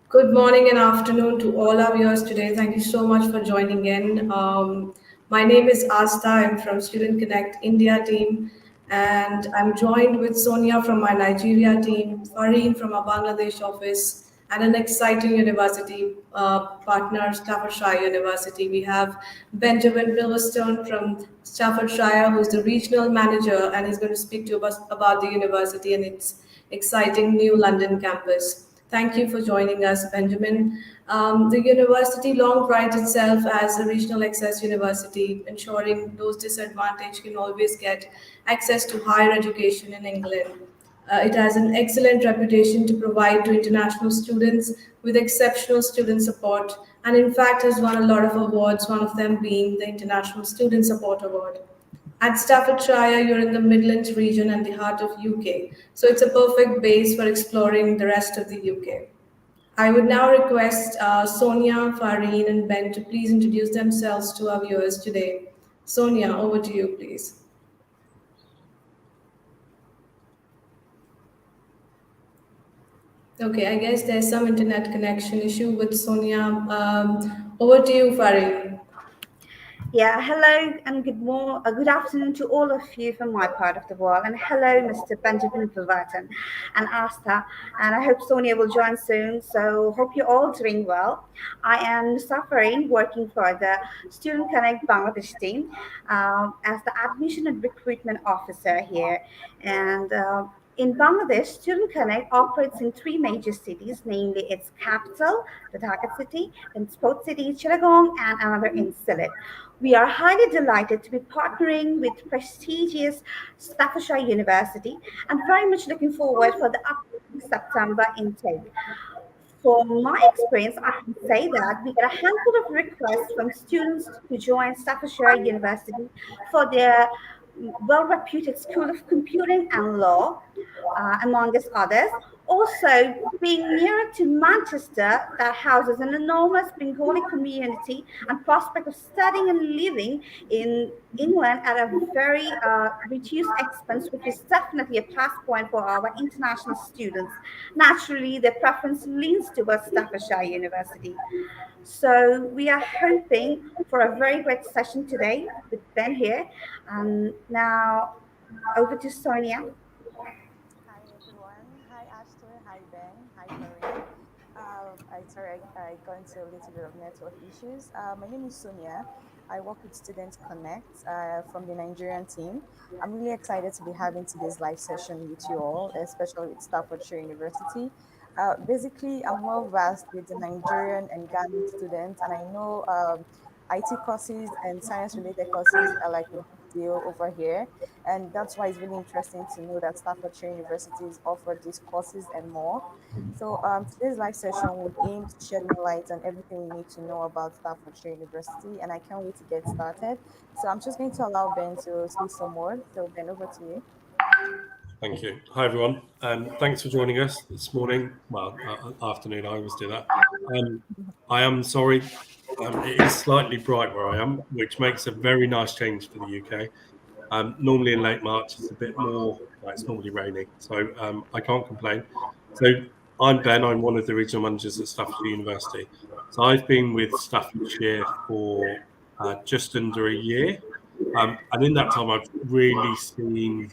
Good morning and afternoon to all our viewers today. Thank you so much for joining in. My name is Asta. I'm from Student Connect India team, and I'm joined with Sonia from my Nigeria team, Fareen from our Bangladesh office, and an exciting university partner, Staffordshire University. We have Benjamin Bilverstone from Staffordshire, who's the regional manager, and he's going to speak to us about the university and its exciting new London campus. Thank you for joining us, Benjamin. The university long prides itself as a regional access university, ensuring those disadvantaged can always get access to higher education in England. It has an excellent reputation to provide to international students with exceptional student support, and in fact has won a lot of awards, one of them being the International Student Support Award. At Staffordshire, you're in the Midlands region and the heart of UK, so it's a perfect base for exploring the rest of the UK. I would now request Sonia, Fareen, and Ben to please introduce themselves to our viewers today. Sonia, over to you, please. Okay, I guess there's some internet connection issue with Sonia. Over to you, Fareen. Yeah, hello and good afternoon to all of you from my part of the world, and hello, Mr. Benjamin Bilverton and Asta, and I hope Sonia will join soon. So, hope you're all doing well. I am suffering working for the Student Connect Bangladesh team as the admission and recruitment officer here, and. In Bangladesh, Student Connect operates in three major cities, namely its capital, the Dhaka city, and sports city, Chittagong, and another in Sylhet. We are highly delighted to be partnering with prestigious Staffordshire University and very much looking forward for the upcoming September intake. From my experience, I can say that we get a handful of requests from students to join Staffordshire University for their well-reputed School of Computing and Law, amongst others. Also, being nearer to Manchester, that houses an enormous Bengali community and prospect of studying and living in England at a very reduced expense, which is definitely a plus point for our international students. Naturally, their preference leans towards Staffordshire University. So we are hoping for a very great session today with Ben here. Now, over to Sonia. Hi everyone. Hi Astor. Hi Ben. Hi Maureen. I got into a little bit of network issues. My name is Sonia. I work with Student Connect from the Nigerian team. I'm really excited to be having today's live session with you all, especially with Staffordshire University. Basically, I'm well versed with the Nigerian and Ghanaian students, and I know IT courses and science related courses are like a big deal over here. And that's why it's really interesting to know that Staffordshire universities offer these courses and more. So today's live session would aim to shed more light on everything we need to know about Staffordshire University, and I can't wait to get started. So I'm just going to allow Ben to say some more. So Ben, over to you. Thank you. Hi, everyone. Thanks for joining us this morning. Well, afternoon, I always do that. I am sorry. It is slightly bright where I am, which makes a very nice change for the UK. Normally in late March, it's a bit more, well, it's normally raining, so I can't complain. So I'm Ben. I'm one of the regional managers at Staffordshire University. So I've been with Staffordshire for just under a year. And in that time, I've really seen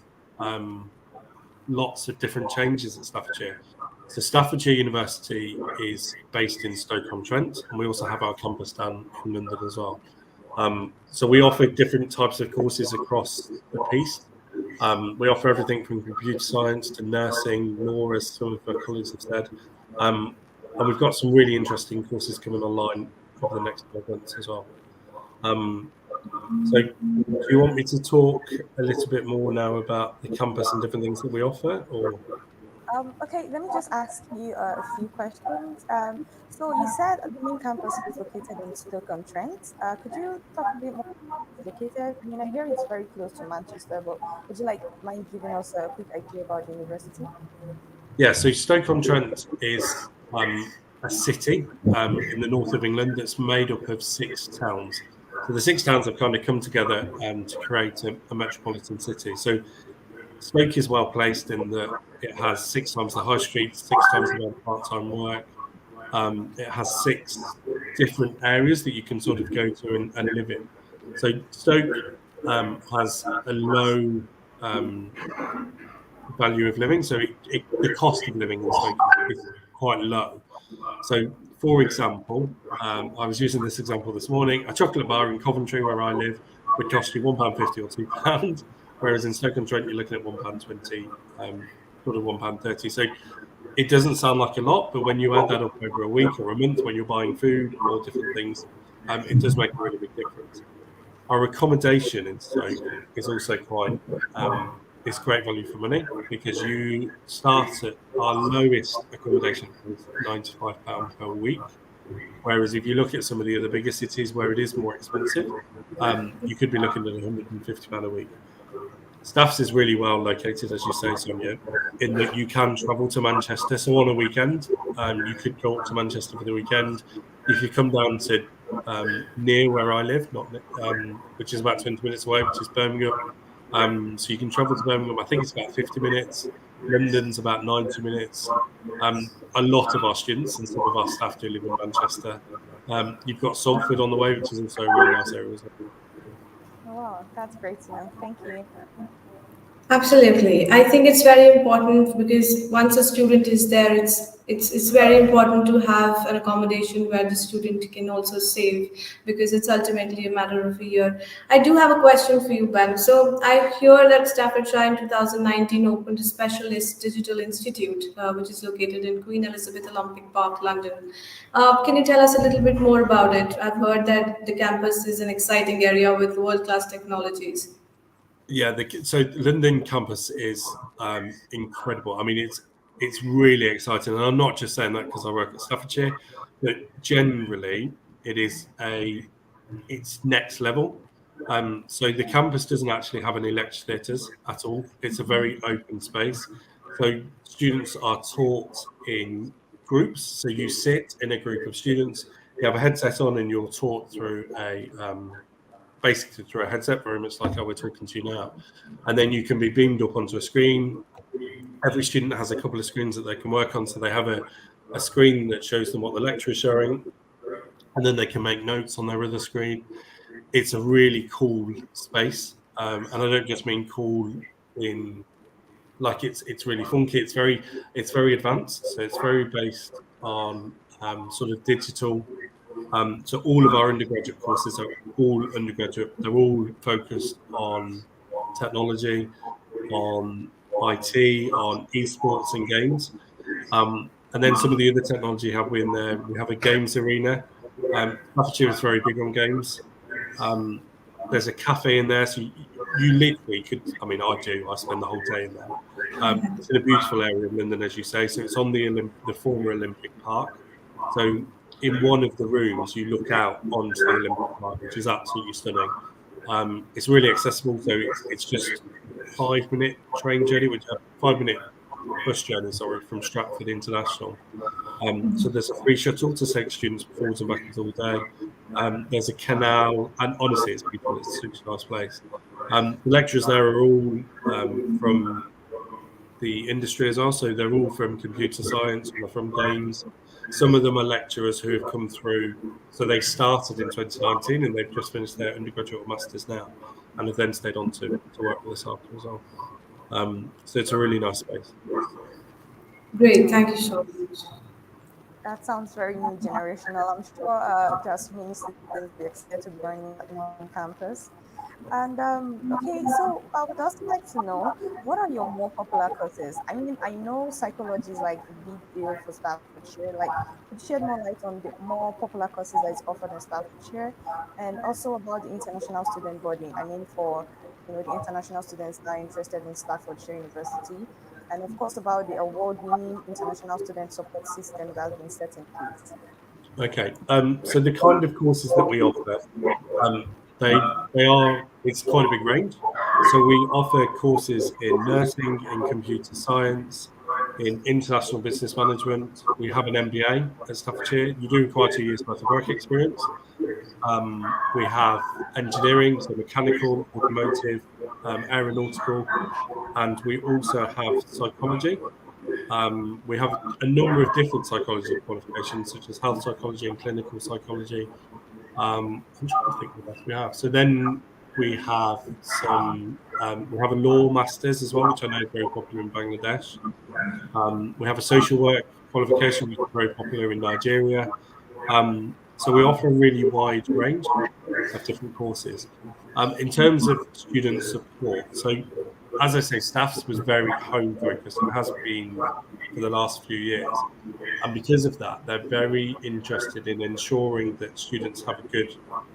lots of different changes at Staffordshire. So Staffordshire University is based in Stoke-on-Trent, and we also have our campus down in London as well. So we offer different types of courses across the piece. We offer everything from computer science to nursing, law, as some of our colleagues have said. And we've got some really interesting courses coming online over the next 12 months as well. So do you want me to talk a little bit more now about the campus and different things that we offer, or? Okay, let me just ask you a few questions. So you said the main campus is located in Stoke-on-Trent. Could you talk a bit more about where it's located? I mean, I hear it's very close to Manchester, but would you like mind giving us a quick idea about the university? Yeah, so Stoke-on-Trent is a city in the north of England that's made up of 6 towns. So the 6 towns have kind of come together to create a metropolitan city. So Stoke is well placed in that it has 6 times the high street, 6 times the amount of part-time work. It has 6 different areas that you can sort of go to and live in. So Stoke has a low value of living, so the cost of living in Stoke is quite low. So, for example, I was using this example this morning. A chocolate bar in Coventry, where I live, would cost you £1.50 or £2, whereas in Stoke-on-Trent you're looking at £1.20, sort of £1.30. So it doesn't sound like a lot, but when you add that up over a week or a month, when you're buying food or different things, it does make a really big difference. Our accommodation in Stoke is also quite it's great value for money, because you start at our lowest accommodation is £95 per week. Whereas if you look at some of the other bigger cities where it is more expensive, you could be looking at £150 a week. Staffs is really well located, as you say, Sonia, in that you can travel to Manchester. So on a weekend, you could go up to Manchester for the weekend. If you come down to near where I live, which is about 20 minutes away, which is Birmingham. So you can travel to Birmingham. I think it's about 50 minutes. London's about 90 minutes. A lot of our students and some of our staff do live in Manchester. You've got Salford on the way, which is also a really nice area as well. Oh, wow, that's great to know. Thank you. Absolutely. I think it's very important, because once a student is there, it's very important to have an accommodation where the student can also save, because it's ultimately a matter of a year. I do have a question for you, Ben. So I hear that Staffordshire in 2019 opened a specialist digital institute, which is located in Queen Elizabeth Olympic Park, London. Can you tell us a little bit more about it? I've heard that the campus is an exciting area with world-class technologies. Yeah, so London campus is incredible. I mean, it's really exciting, and I'm not just saying that because I work at Staffordshire, but generally it's next level. So the campus doesn't actually have any lecture theatres at all. It's a very open space. So students are taught in groups. So you sit in a group of students, you have a headset on, and you're taught through basically through a headset, very much like how we're talking to you now. And then you can be beamed up onto a screen. Every student has a couple of screens that they can work on. So they have a screen that shows them what the lecturer is showing, and then they can make notes on their other screen. It's a really cool space. And I don't just mean cool in like it's really funky. It's very advanced. So it's very based on sort of digital. So all of our undergraduate courses are all undergraduate. They're all focused on technology, on IT, on esports and games. And then some of the other technology have we in there. We have a games arena. Staffordshire is very big on games. There's a cafe in there, so you literally could. I mean, I do. I spend the whole day in there. It's in a beautiful area in London, as you say. So it's on the former Olympic Park. So in one of the rooms, you look out onto the Olympic Park, which is absolutely stunning. It's really accessible, so it's just 5-minute train journey, 5-minute bus journey, from Stratford International. So there's a free shuttle to take students forwards and backwards all day. There's a canal, and honestly, it's beautiful. It's such a nice place. The lecturers there are all from the industry as well, so they're all from computer science, or from games. Some of them are lecturers who have come through. So they started in 2019 and they've just finished their undergraduate or masters now, and have then stayed on to work with us after as well. So it's a really nice space. Great, thank you so much. That sounds very new generational. I'm sure there's many students be excited to join on campus. And okay, so I would also like to know, what are your more popular courses? I mean, I know psychology is like a big deal for Staffordshire. Like, could you shed more light on the more popular courses that is offered in Staffordshire, and also about the international student body? I mean, for the international students that are interested in Staffordshire University, and of course about the award-winning international student support system that has been set in place. Okay, so the kind of courses that we offer, it's quite a big range. So we offer courses in nursing, in computer science, in international business management. We have an MBA at Staffordshire. You do require 2 years worth of work experience. We have engineering, so mechanical, automotive, aeronautical, and we also have psychology. We have a number of different psychology qualifications, such as health psychology and clinical psychology. I'm trying to think what else we have. So then we have we have a law masters as well, which I know is very popular in Bangladesh. We have a social work qualification, which is very popular in Nigeria. So we offer a really wide range of different courses. In terms of student support, so as I say, Staffs was very home focused and has been for the last few years. And because of that, they're very interested in ensuring that students have a good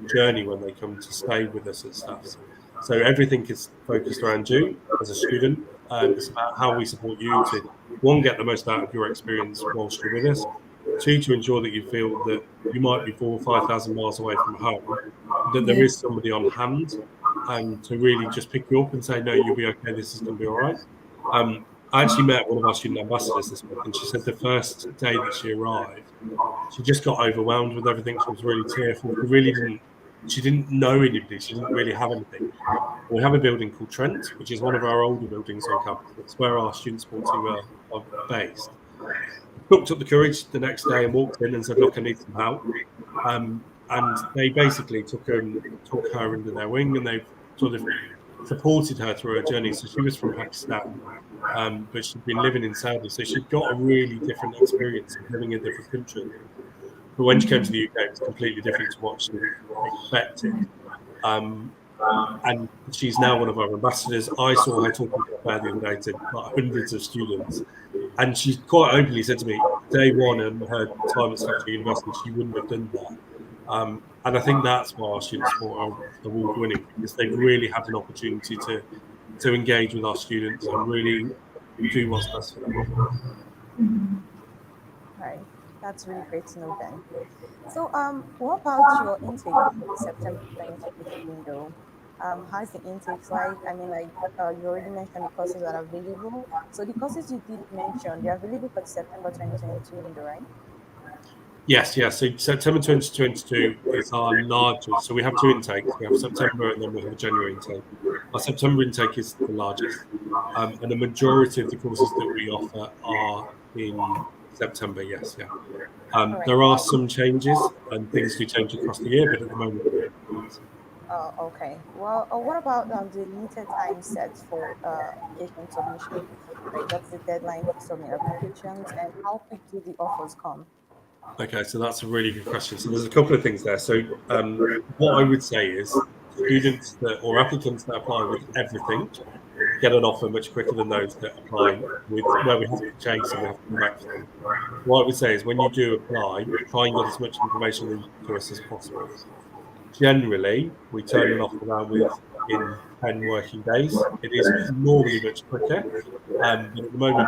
journey when they come to stay with us at Staffs. So everything is focused around you as a student. It's about how we support you to, one, get the most out of your experience whilst you're with us. Two, to ensure that you feel that you might be 4,000 or 5,000 miles away from home, that there is somebody on hand and to really just pick you up and say, no, you'll be okay, this is going to be all right. I actually met one of our student ambassadors this week, and she said the first day that she arrived, she just got overwhelmed with everything. She was really tearful. She didn't know anybody. She didn't really have anything. We have a building called Trent, which is one of our older buildings on campus. It's where our student sports team are based. Booked up the courage the next day and walked in and said, look, I need some help. And they basically took her under their wing, and they sort of supported her through her journey. So she was from Pakistan, but she'd been living in Saudi. So she'd got a really different experience of living in a different country. But when she came to the UK, it was completely different to what she expected. And she's now one of our ambassadors. I saw her talking to her the other day to like hundreds of students. And she quite openly said to me, day one in her time at Staffordshire University, she wouldn't have done that. And I think that's why our student sport are award-winning, because they've really had an opportunity to engage with our students and really do what's best for them. Right. That's really great to know, Ben. So, what about your intake in the September 2023 window? How's the intakes like? I mean, like you already mentioned the courses that are available. So the courses you did mention, they're available for the September 2022 window, right? Yes. So September 2022 is our largest. So we have two intakes. We have September and then we have a January intake. Our September intake is the largest. And the majority of the courses that we offer are in September, yes. Right. There are some changes and things do change across the year, but at the moment, Okay. Well, what about the limited time set for application submission? Right, that's the deadline to submit applications, and how quick do the offers come? okay, so that's a really good question. So there's a couple of things there. So what I would say is students or applicants that apply with everything get an offer much quicker than those that apply with where we have to chase and we have to come back to them. What I would say is when you do apply, try and get as much information to us as possible. Generally, we turn an offer around in 10 working days. It is normally much quicker. But at the moment,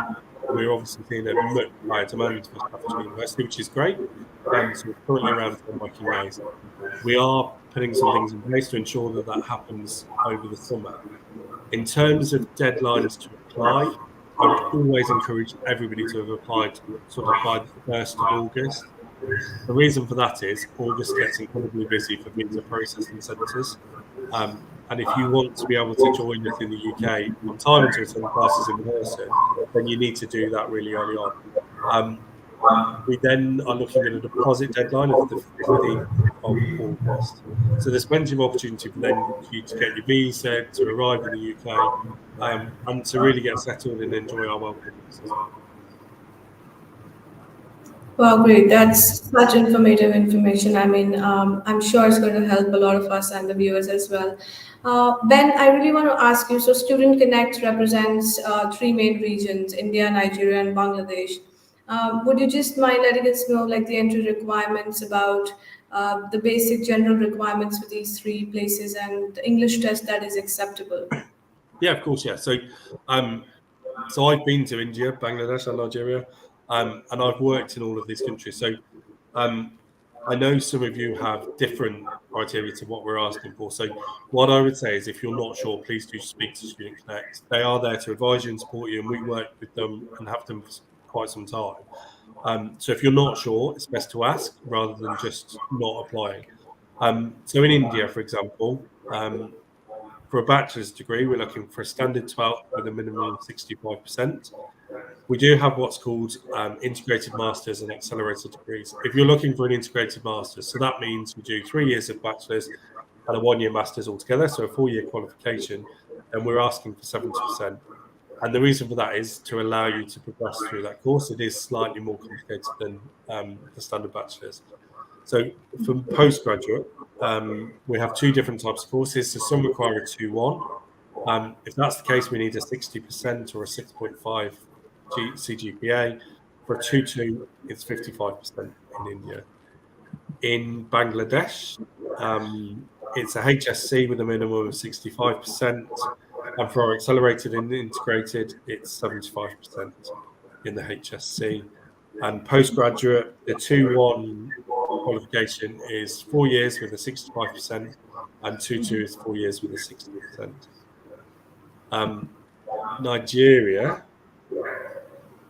we're obviously seeing a much higher demand for Staffordshire University, which is great. So we're currently around 10 working days. We are putting some things in place to ensure that happens over the summer. In terms of deadlines to apply, I would always encourage everybody to have applied sort of by the 1st of August. The reason for that is August gets incredibly busy for visa processing centres. And if you want to be able to join us in the UK on time and to attend classes in person, then you need to do that really early on. We then are looking at a deposit deadline of the 15th of August. So there's plenty of opportunity for you to get your visa, to arrive in the UK, and to really get settled and enjoy our welcome. Wow, great. That's such informative information. I mean, I'm sure it's going to help a lot of us and the viewers as well. Ben, I really want to ask you, so Student Connect represents three main regions, India, Nigeria, and Bangladesh. Would you just mind letting us know like the entry requirements about the basic general requirements for these three places and the English test that is acceptable? Yeah, of course, yeah. So I've been to India, Bangladesh, and Nigeria, and I've worked in all of these countries. So I know some of you have different criteria to what we're asking for. So what I would say is if you're not sure, please do speak to Student Connect. They are there to advise you and support you, and we work with them and have them for quite some time. So if you're not sure, it's best to ask rather than just not applying. So in India, for example, for a bachelor's degree, we're looking for a standard 12 with a minimum of 65%. we do have what's called integrated masters and accelerated degrees. If you're looking for an integrated master's, so that means we do 3 years of bachelor's and a 1-year master's altogether, so a 4-year qualification, and we're asking for 70%. And the reason for that is to allow you to progress through that course. It is slightly more complicated than the standard bachelor's. So from postgraduate, we have 2 different types of courses. So some require a 2-1. If that's the case, we need a 60% or a 6.5 CGPA. For a 2-2, it's 55% in India. In Bangladesh, it's a HSC with a minimum of 65%. And for our accelerated and integrated, it's 75% in the HSC. And postgraduate, the 2-1 qualification is 4 years with a 65%, and 2-2 is 4 years with a 60%. Nigeria.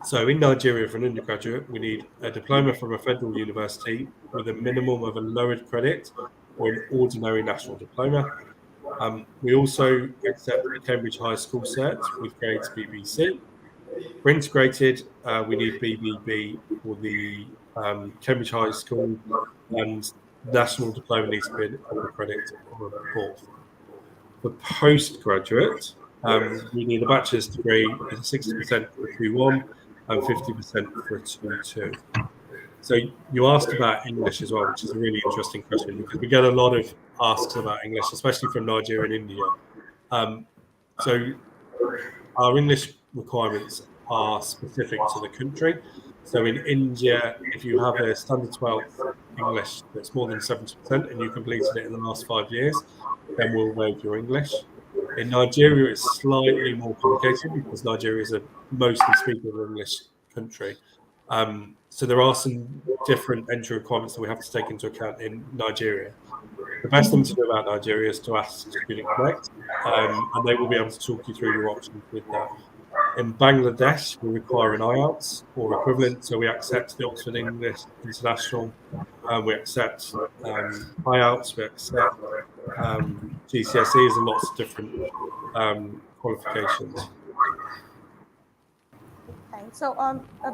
So in Nigeria, for an undergraduate, we need a diploma from a federal university with a minimum of a lowered credit or an ordinary national diploma. We also accept the Cambridge High School cert with grades BBC. For integrated, we need BBB for the Cambridge High School, and national diploma needs to be a credit or a fourth. For postgraduate, we need a bachelor's degree with a 60% for a 2-1 and 50% for a 2-2. So you asked about English as well, which is a really interesting question because we get a lot of asks about English, especially from Nigeria and India. So our English requirements are specific to the country. So in India, if you have a standard 12th English that's more than 70% and you completed it in the last 5 years, then we'll waive your English. In Nigeria, it's slightly more complicated because Nigeria is a mostly speakable English country. So there are some different entry requirements that we have to take into account in Nigeria. The best thing to do about Nigeria is to ask Student Connect, and they will be able to talk you through your options with that. In Bangladesh, we require an IELTS or equivalent, so we accept the Oxford English International, we accept IELTS, we accept GCSEs and lots of different qualifications. Okay. So,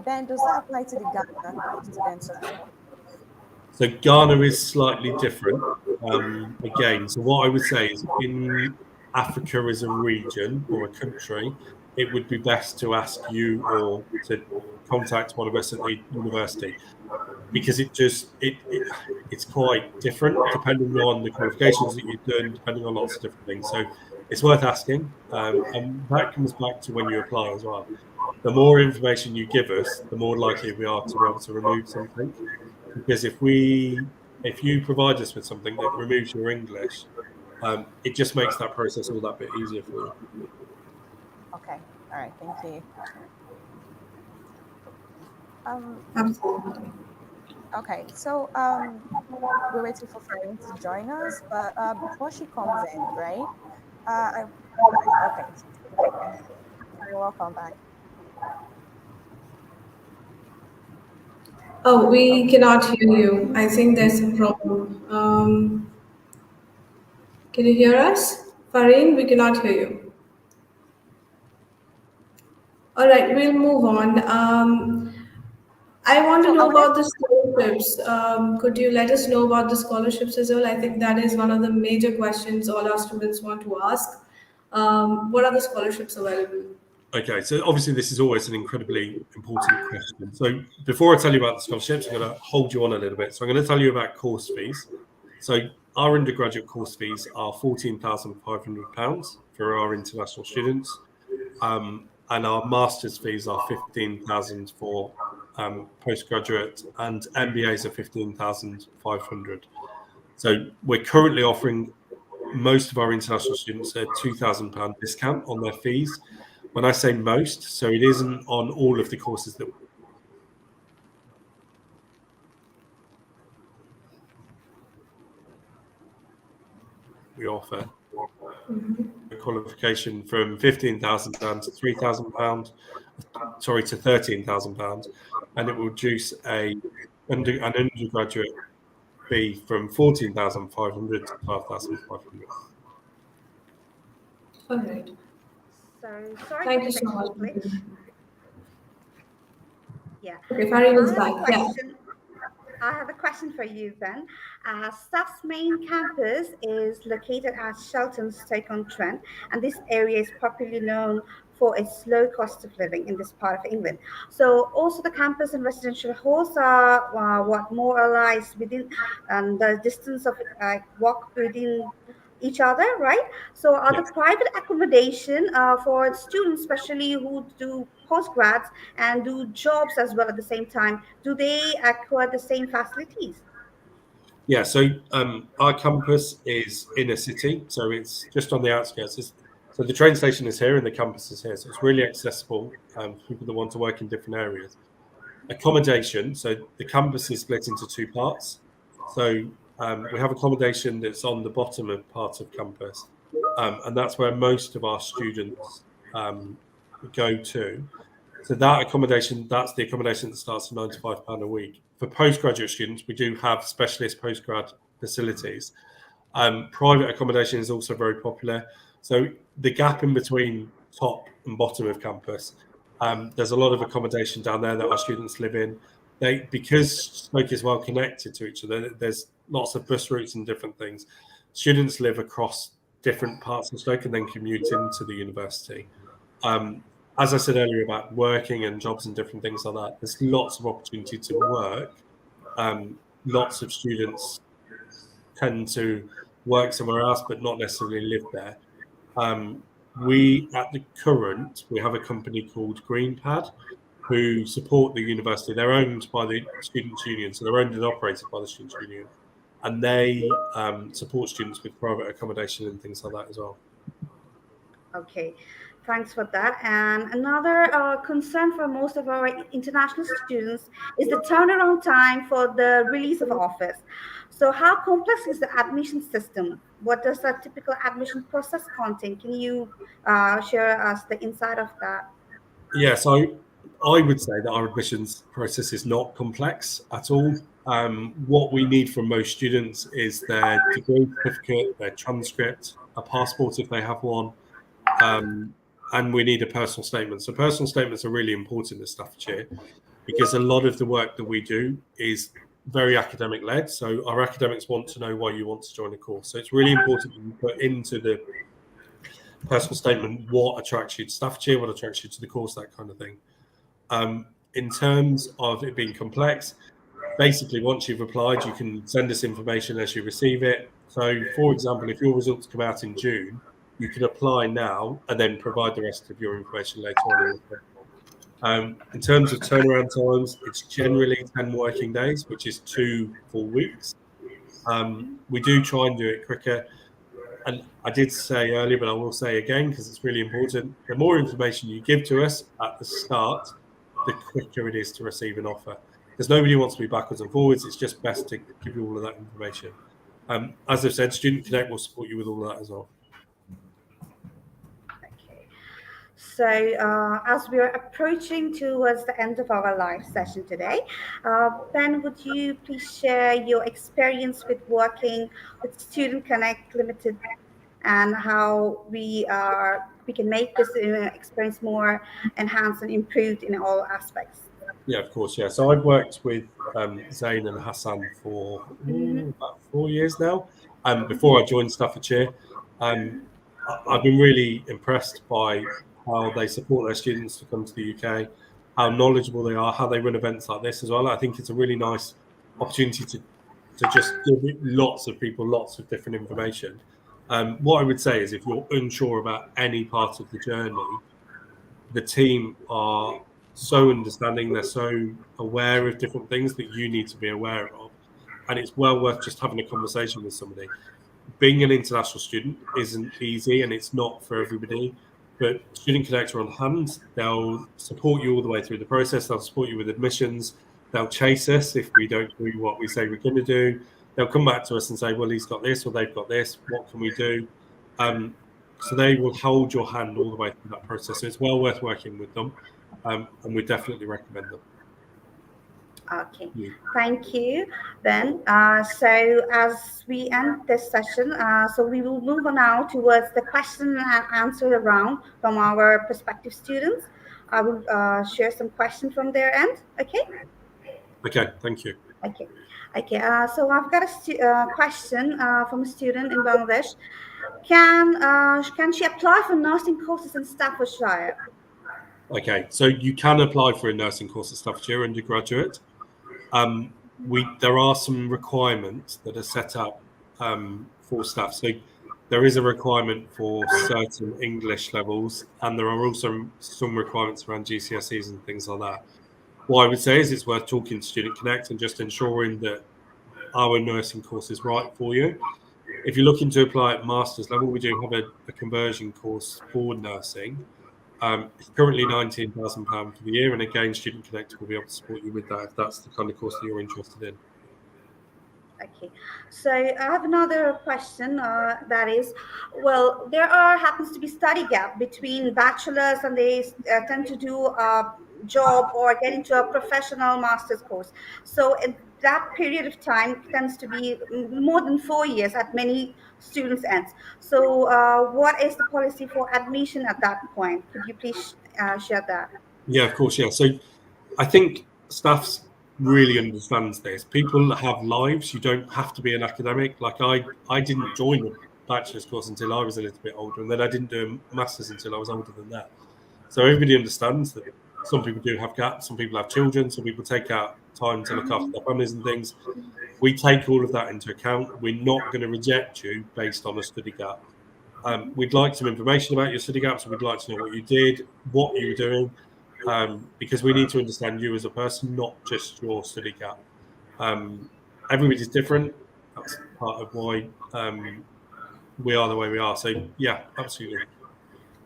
Ben, does that apply to the Ghana students as well? So Ghana is slightly different. Again, so what I would say is in Africa as a region or a country, it would be best to ask you or to contact one of us at the university because it's quite different depending on the qualifications that you've done, depending on lots of different things. So it's worth asking, and that comes back to when you apply as well. The more information you give us, the more likely we are to be able to remove something. Because if you provide us with something that removes your English, it just makes that process all that bit easier for you. Okay. All right. Thank you. Absolutely. Okay. So we're waiting for Farin to join us, but before she comes in, right? Okay. You're welcome back. Oh, we cannot hear you. I think there's a problem. Can you hear us? Fareen, we cannot hear you. All right, we'll move on. I want to So I know wanted about the scholarships. Could you let us know about the scholarships as well? I think that is one of the major questions all our students want to ask. What are the scholarships available? Okay, so obviously this is always an incredibly important question. So before I tell you about the scholarships, I'm going to hold you on a little bit. So I'm going to tell you about course fees. So our undergraduate course fees are £14,500 for our international students, and our master's fees are £15,000 for postgraduate, and MBAs are £15,500. So we're currently offering most of our international students a £2,000 discount on their fees. When I say most, so it isn't on all of the courses that we offer. A qualification from £15,000 to £3,000, sorry, to £13,000, and it will reduce an undergraduate fee from £14,500 to £12,500. All right. So sorry Thank for you the so much. technical glitch. Yeah. Okay, So Fariya's back. Yeah. I have a question for you, Ben. Staff's main campus is located at Shelton, Stoke-on-Trent, and this area is popularly known for its low cost of living in this part of England. So, also the campus and residential halls are what more or less within the distance of walk within each other, right? So, are the Yes. private accommodation for students, especially who do postgrads and do jobs as well at the same time, do they acquire the same facilities? Yeah, so our campus is in a city, so it's just on the outskirts. So the train station is here and the campus is here, so it's really accessible for people that want to work in different areas. Accommodation, so the campus is split into two parts. So we have accommodation that's on the bottom of part of campus, and that's where most of our students go to. So that accommodation, that's the accommodation that starts at £95 a week. For postgraduate students, we do have specialist postgrad facilities. Private accommodation is also very popular. So the gap in between top and bottom of campus, there's a lot of accommodation down there that our students live in. Because Stoke is well connected to each other, there's lots of bus routes and different things. Students live across different parts of Stoke and then commute into the university. As I said earlier about working and jobs and different things like that, there's lots of opportunity to work. Lots of students tend to work somewhere else, but not necessarily live there. We have a company called Greenpad who support the university. They're owned by the Students' Union, so they're owned and operated by the Students' Union, and they support students with private accommodation and things like that as well. Okay, thanks for that. And another concern for most of our international students is the turnaround time for the release of offers. So, how complex is the admission system? What does a typical admission process contain? Can you share us the insight of that? Yeah, so I would say that our admissions process is not complex at all. What we need from most students is their degree certificate, their transcript, a passport if they have one, and we need a personal statement. So personal statements are really important at Staffordshire because a lot of the work that we do is very academic led. So our academics want to know why you want to join a course. So it's really important that you put into the personal statement what attracts you to Staffordshire, what attracts you to the course, that kind of thing. In terms of it being complex, basically once you've applied, you can send us information as you receive it. So for example, if your results come out in June, you can apply now and then provide the rest of your information later on in the term. In terms of turnaround times, it's generally 10 working days, which is 2 full weeks. We do try and do it quicker. And I did say earlier, but I will say again because it's really important. The more information you give to us at the start, the quicker it is to receive an offer. Because nobody wants to be backwards and forwards. It's just best to give you all of that information. As I've said, Student Connect will support you with all of that as well. Okay. So, as we are approaching towards the end of our live session today, Ben, would you please share your experience with working with Student Connect Limited and how we can make this experience more enhanced and improved in all aspects? Yeah, of course. Yeah. So I've worked with Zain and Hassan for about 4 years now. Before I joined Staffordshire, I've been really impressed by how they support their students to come to the UK, how knowledgeable they are, how they run events like this as well. I think it's a really nice opportunity to just give lots of people lots of different information. What I would say is if you're unsure about any part of the journey, the team are so understanding, they're so aware of different things that you need to be aware of. And it's well worth just having a conversation with somebody. Being an international student isn't easy and it's not for everybody, but Student Connect are on hand. They'll support you all the way through the process. They'll support you with admissions. They'll chase us if we don't do what we say we're going to do. They'll come back to us and say, well, he's got this or they've got this. What can we do? So they will hold your hand all the way through that process. So it's well worth working with them, and we definitely recommend them. Okay, thank you, Ben. So as we end this session, so we will move on now towards the question and answer round from our prospective students. I will share some questions from their end. Okay. Okay, thank you. Okay. Okay. So I've got a question from a student in Bangladesh. Can she apply for nursing courses in Staffordshire? Okay, so you can apply for a nursing course at Staffordshire undergraduate. There are some requirements that are set up for staff. So there is a requirement for certain English levels, and there are also some requirements around GCSEs and things like that. What I would say is it's worth talking to Student Connect and just ensuring that our nursing course is right for you. If you're looking to apply at master's level, we do have a conversion course for nursing. It's currently £19,000 for the year, and again, Student Connect will be able to support you with that if that's the kind of course that you're interested in. Okay, so I have another question. That is, well, happens to be study gap between bachelors, and they tend to do a job or get into a professional master's course. So that period of time tends to be more than 4 years at many students' ends. So, what is the policy for admission at that point? Could you please share that? Yeah, of course. Yeah. So I think staff really understands this. People have lives. You don't have to be an academic. Like I didn't join the bachelor's course until I was a little bit older, and then I didn't do a master's until I was older than that. So everybody understands that some people do have gaps, some people have children, some people take out time to look after their families and things. We take all of that into account. We're not going to reject you based on a study gap. We'd like some information about your study gaps. We'd like to know what you did, what you were doing, because we need to understand you as a person, not just your study gap. Everybody's different. That's part of why we are the way we are. So, yeah, absolutely.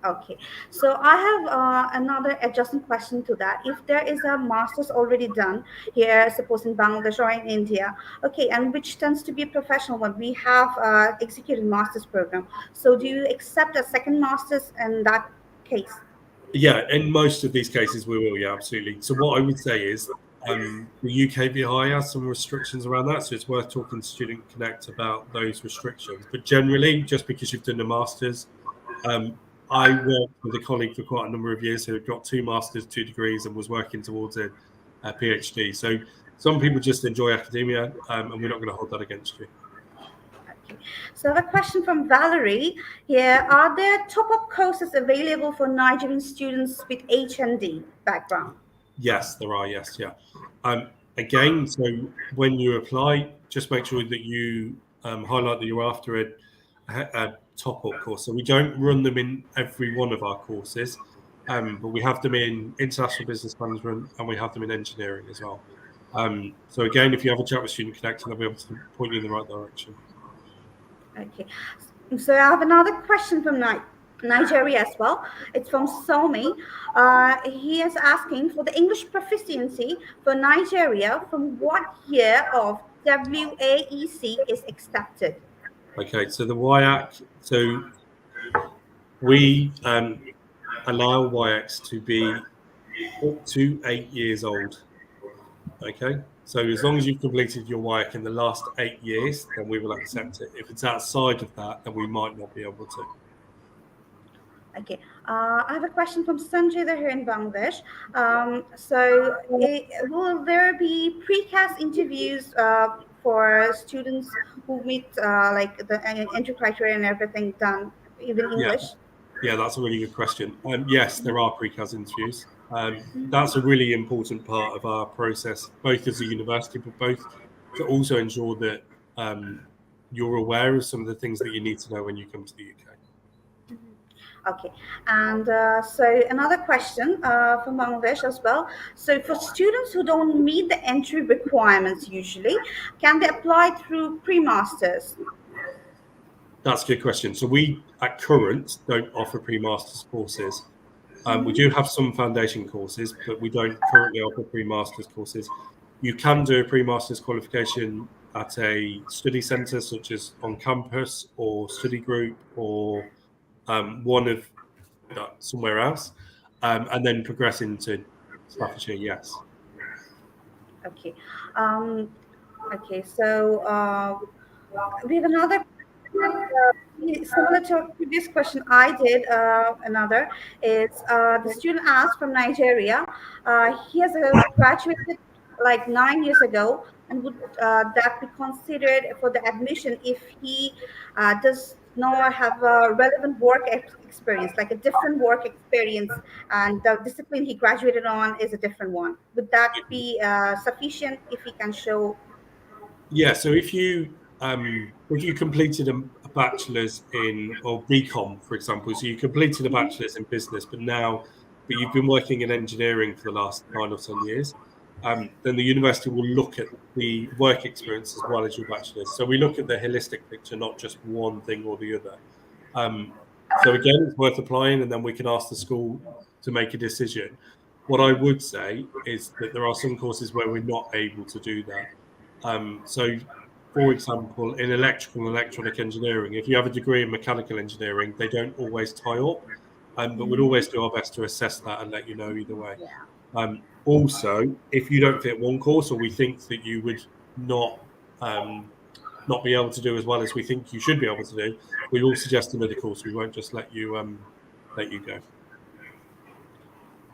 Okay, so I have another adjacent question to that. If there is a master's already done here, suppose in Bangladesh or in India, okay, and which tends to be a professional one, we have executed master's program. So do you accept a second master's in that case? Yeah, in most of these cases, we will. Yeah, absolutely. So what I would say is the UKVI has some restrictions around that, so it's worth talking to Student Connect about those restrictions. But generally, just because you've done a master's, I worked with a colleague for quite a number of years who had got 2 masters, 2 degrees, and was working towards a PhD. So some people just enjoy academia, and we're not going to hold that against you. Okay. So I have a question from Valerie here. Are there top-up courses available for Nigerian students with H&D background? Yes, there are. Yes, yeah. Again, so when you apply, just make sure that you highlight that you're after a top-up course. So we don't run them in every one of our courses, but we have them in international business management and we have them in engineering as well. So again, if you have a chat with Student Connect, they'll be able to point you in the right direction. Okay, so I have another question from Nigeria as well. It's from Somi. He is asking for the English proficiency for Nigeria. From what year of WAEC is expected? Okay, so the WIAC, so we allow WIACs to be up to 8 years old. Okay, so as long as you've completed your WIAC in the last 8 years, then we will accept it. If it's outside of that, then we might not be able to. Okay, I have a question from Sanjay here in Bangladesh. Will there be precast interviews for students who meet like the entry criteria and everything done, even English? Yeah, that's a really good question. Yes, there are pre-CAS interviews. That's a really important part of our process, both as a university, but both to also ensure that you're aware of some of the things that you need to know when you come to the UK. Okay, and so another question from Bangladesh as well. So for students who don't meet the entry requirements usually, can they apply through pre-masters? That's a good question. So we, at current, don't offer pre-masters courses. We do have some foundation courses, but we don't currently offer pre-masters courses. You can do a pre-masters qualification at a study centre, such as on campus or study group or one of somewhere else, and then progress into Staffordshire. Yes. Okay. Okay. So we have another. actually similar to a previous question I did. Another is the student asked from Nigeria. He has graduated like 9 years ago, and would that be considered for the admission if he does not have a relevant work experience, like a different work experience, and the discipline he graduated on is a different one? Would that be sufficient if he can show? Yeah, so if you completed a bachelor's in or BCom, for example, so you completed a bachelor's in business, but you've been working in engineering for the last 9 or 10 years, then the university will look at the work experience as well as your bachelor's. So we look at the holistic picture, not just one thing or the other. So again, it's worth applying, and then we can ask the school to make a decision. What I would say is that there are some courses where we're not able to do that. So, for example, in electrical and electronic engineering, if you have a degree in mechanical engineering, they don't always tie up, but we'd always do our best to assess that and let you know either way. Also, if you don't fit one course, or we think that you would not be able to do as well as we think you should be able to do, we will suggest another course. We won't just let you go.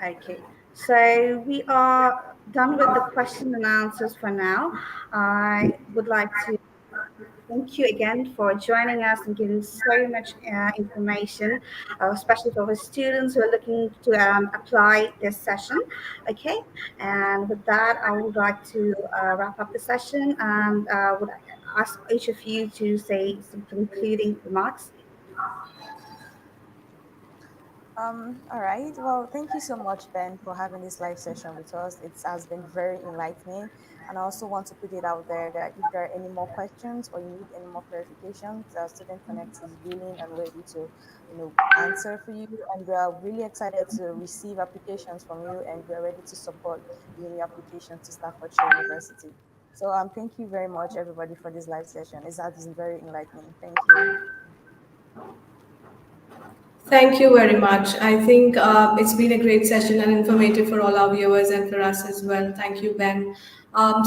Okay, so we are done with the question and answers for now. I would like to thank you again for joining us and giving so much information, especially for the students who are looking to apply this session. Okay, and with that, I would like to wrap up the session, and would ask each of you to say some concluding remarks. All right. Well, thank you so much, Ben, for having this live session with us. It has been very enlightening. And I also want to put it out there that if there are any more questions or you need any more clarifications, Student Connect is willing and ready to, answer for you. And we are really excited to receive applications from you, and we are ready to support you in your application to Staffordshire University. So thank you very much, everybody, for this live session. It has been very enlightening. Thank you. Thank you very much. I think it's been a great session and informative for all our viewers and for us as well. Thank you, Ben.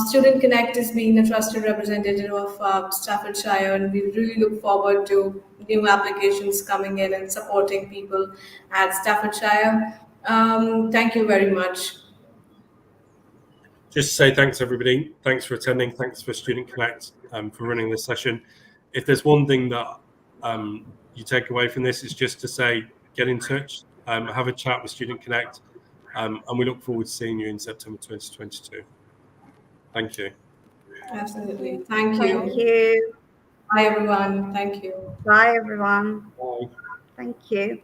Student Connect is being a trusted representative of Staffordshire, and we really look forward to new applications coming in and supporting people at Staffordshire. Thank you very much. Just to say thanks, everybody. Thanks for attending. Thanks for Student Connect for running this session. If there's one thing that you take away from this, is just to say, get in touch, have a chat with Student Connect, and we look forward to seeing you in September 2022. Thank you. Absolutely. Thank Thank you. you. Bye, everyone. Thank you. Bye, everyone. Bye. Thank you.